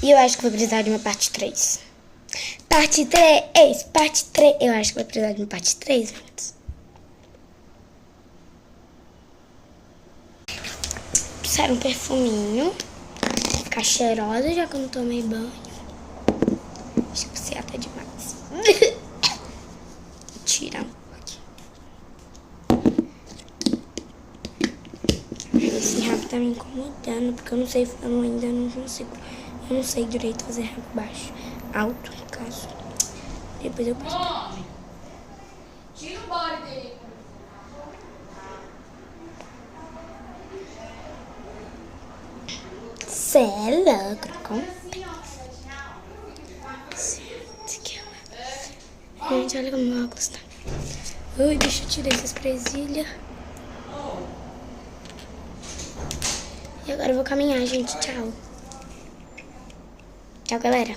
E eu acho que vou precisar de uma parte 3. Parte 3, parte 3. Eu acho que vai precisar de uma parte 3, gente. Passar um perfuminho. Ficar cheirosa já que eu não tomei banho. Acho que você até demais. Tirar um pouco aqui. Esse rabo tá me incomodando, porque eu não sei, ainda não consigo. Eu não sei direito fazer rabo baixo. Alto, no caso. Depois eu passo. Tira o body dele. Cê é louco, gente, olha como meu óculos tá. Ui, deixa eu tirar essas presilhas. E agora eu vou caminhar, gente. Tchau. Tchau, galera.